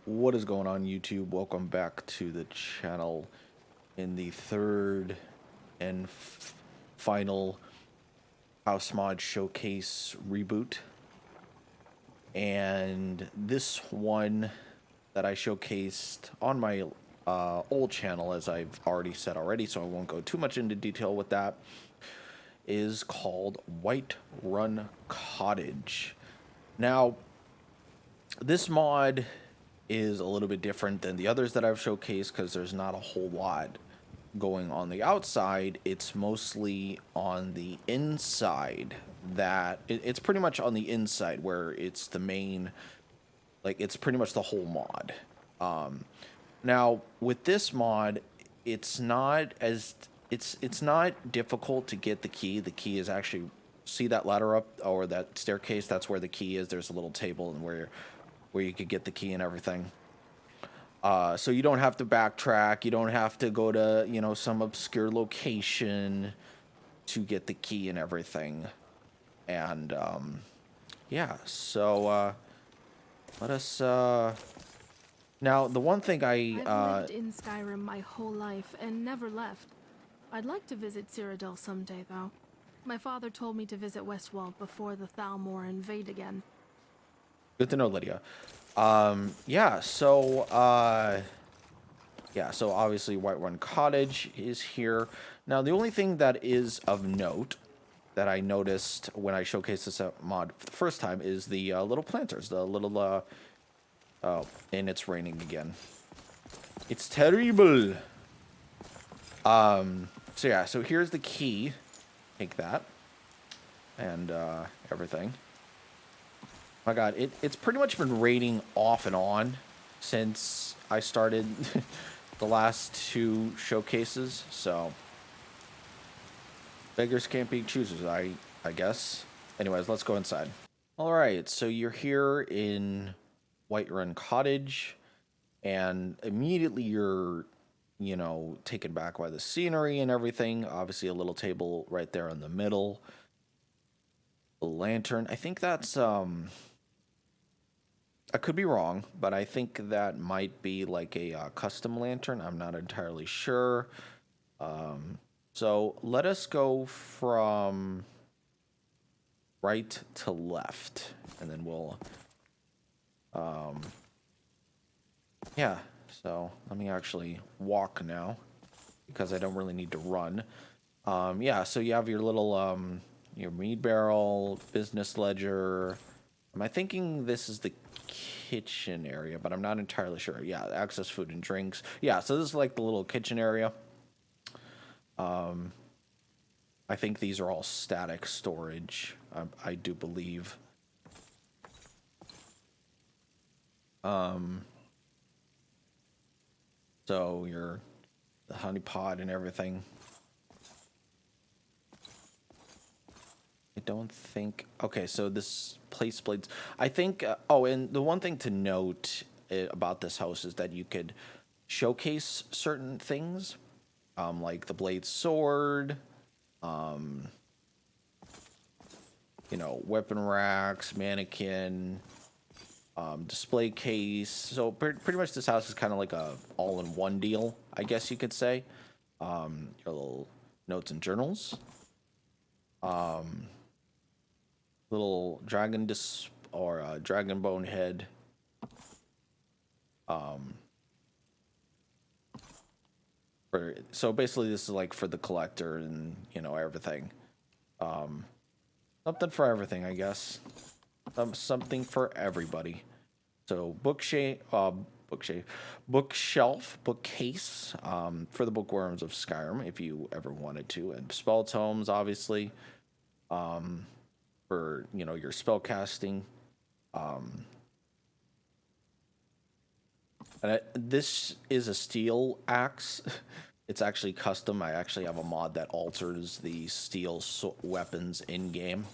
What is going on, YouTube? Welcome back to the channel in the third and final House Mod Showcase reboot. And this one that I showcased on my old channel, as I've already said already, so I won't go too much into detail with that, is called Whiterun Cottage. Now, this mod is a little bit different than the others that I've showcased because there's not a whole lot going on the outside. It's mostly on the inside that it's pretty much on the inside where it's the main, like it's pretty much the whole mod. Now with this mod, it's not as it's not difficult to get the key. The key is actually, see that ladder up or that staircase, that's where the key is. There's a little table and where you could get the key and everything. So you don't have to backtrack. You don't have to go to, some obscure location to get the key and everything. And, yeah, so, let us, now, the one thing I've lived in Skyrim my whole life and never left. I'd like to visit Cyrodiil someday, though. My father told me to visit Westwall before the Thalmor invade again. good to know, Lydia. Yeah, so, so obviously Whiterun Cottage is here. Now, the only thing that is of note that I noticed when I showcased this mod for the first time is the little planters, the little, oh, and it's raining again. It's terrible. So yeah, so here's the key. Take that. And, everything. My God, it's pretty much been raining off and on since I started the last two showcases, so beggars can't be choosers, I guess. Anyways, let's go inside. All right, so you're here in Whiterun Cottage, and immediately you're, taken back by the scenery and everything. Obviously, a little table right there in the middle. A lantern. I think that's I could be wrong, but I think that might be like a custom lantern. I'm not entirely sure. So let us go from right to left, and then we'll, yeah. So let me actually walk now because I don't really need to run. Yeah. So you have your little your mead barrel, business ledger. Am I thinking this is the kitchen area, but I'm not entirely sure. Yeah, access food and drinks. Yeah, so this is like the little kitchen area. I think these are all static storage. I do believe. So your the honey pot and everything. I don't think. Okay, so this place blades. I think. Oh, and the one thing to note about this house is that you could showcase certain things, like the blade sword, weapon racks, mannequin, display case. So pretty much this house is kind of like a all-in-one deal, I guess you could say. Your little notes and journals. Little dragon or dragon bone head. So basically this is like for the collector and everything. Something for everything, I guess. Something for everybody. So bookshelf, bookcase, for the bookworms of Skyrim, if you ever wanted to, and spell tomes, obviously, for your spell casting. And this is a steel axe. It's actually custom. I actually have a mod that alters the steel weapons in game.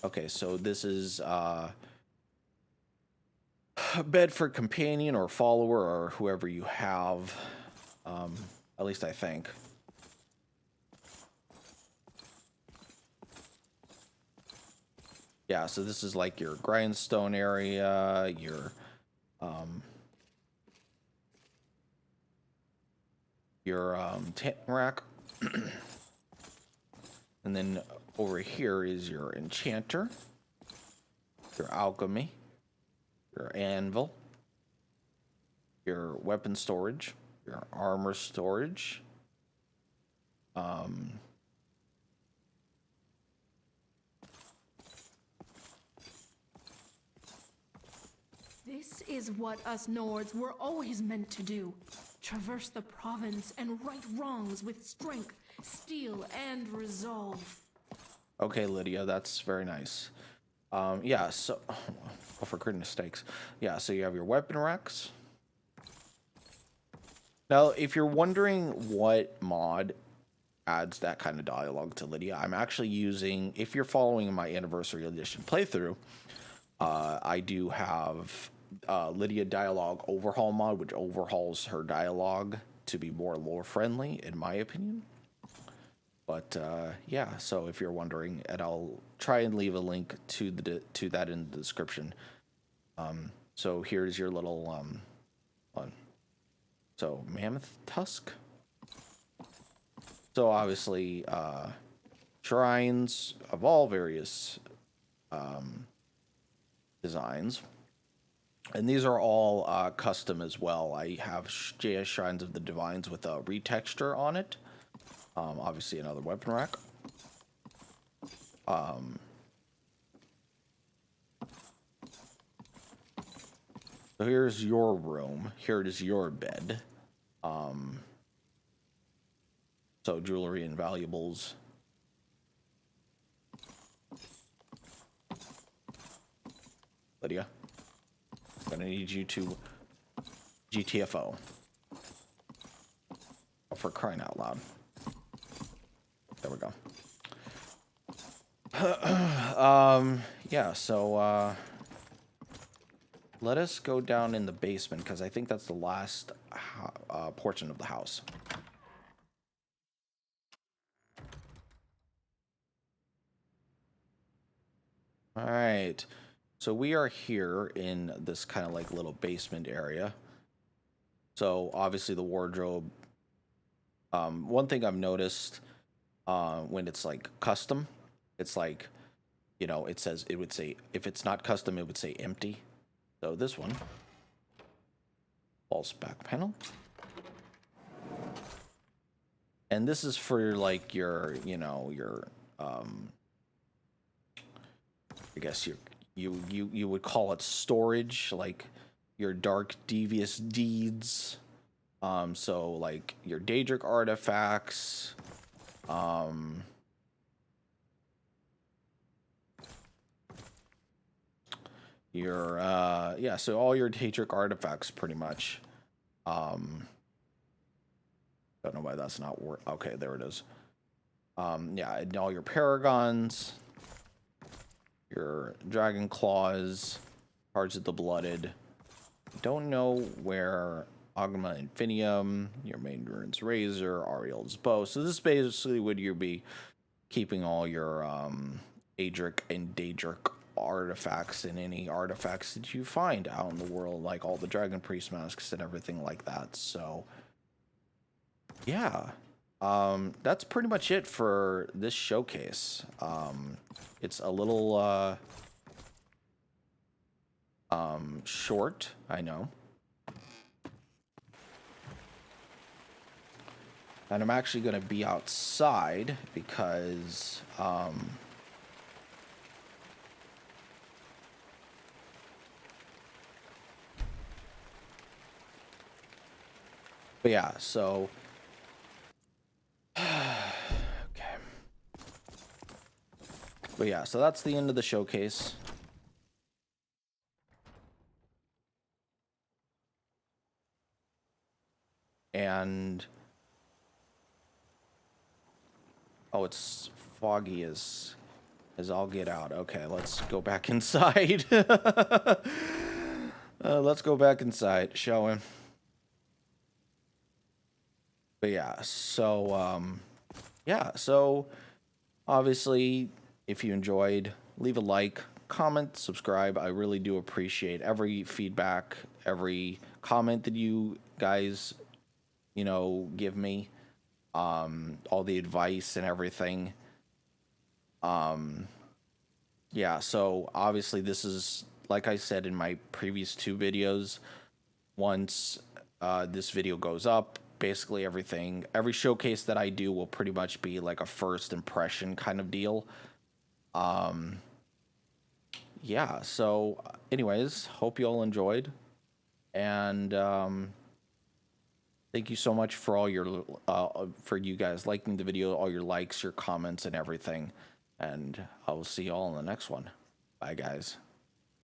Okay, so this is a bed for companion or follower or whoever you have. At least I think. yeah, so this is like your grindstone area, your tent rack, and then over here is your enchanter, your alchemy, your anvil, your weapon storage, your armor storage. This is what us Nords were always meant to do. Traverse the province and right wrongs with strength, steel, and resolve. Okay, Lydia, that's very nice. Yeah, so, oh, for goodness sakes. Yeah, so you have your weapon racks. Now, if you're wondering what mod adds that kind of dialogue to Lydia, I'm actually using, if you're following my Anniversary Edition playthrough, I do have Lydia Dialogue Overhaul mod, which overhauls her dialogue to be more lore friendly, in my opinion. But yeah, so if you're wondering, and I'll try and leave a link to that in the description. So here's your little one. So mammoth tusk. So obviously, shrines of all various designs. And these are all custom as well. I have JS Shrines of the Divines with a retexture on it. Obviously, another weapon rack. So here's your room. Here it is your bed. So jewelry and valuables. Lydia, I'm gonna need you to GTFO. Oh, for crying out loud. There we go. Yeah, so let us go down in the basement because I think that's the last portion of the house. All right. So we are here in this kind of like little basement area. So obviously the wardrobe. One thing I've noticed when it's like custom, it's like, you know, it says, it would say, if it's not custom, it would say empty. So this one, false back panel. And this is for like your, you know, your, I guess you would call it storage, like your dark devious deeds. So like your Daedric artifacts, your yeah, so all your Daedric artifacts pretty much. Don't know why that's not work. Okay, there it is. Yeah, and all your paragons, your dragon claws, Hearts of the Blooded. Don't know where Agma Infinium, your main rune's razor, Ariel's bow. So this is basically would you be keeping all your Adric and Daedric artifacts and any artifacts that you find out in the world, like all the Dragon Priest masks and everything like that. So yeah, that's pretty much it for this showcase. It's a little short, I know. And I'm actually going to be outside because but yeah, so okay. But yeah, so that's the end of the showcase. And oh, it's foggy as all get out. Okay, let's go back inside. Let's go back inside, shall we? But yeah, so yeah, so obviously if you enjoyed, leave a like, comment, subscribe. I really do appreciate every feedback, every comment that you guys, give me, all the advice and everything. Yeah, so obviously this is, like I said in my previous two videos, once this video goes up, basically every showcase that I do will pretty much be like a first impression kind of deal. Yeah, so anyways, hope you all enjoyed. And thank you so much for all your, for you guys liking the video, all your likes, your comments, and everything. And I will see you all in the next one. Bye, guys.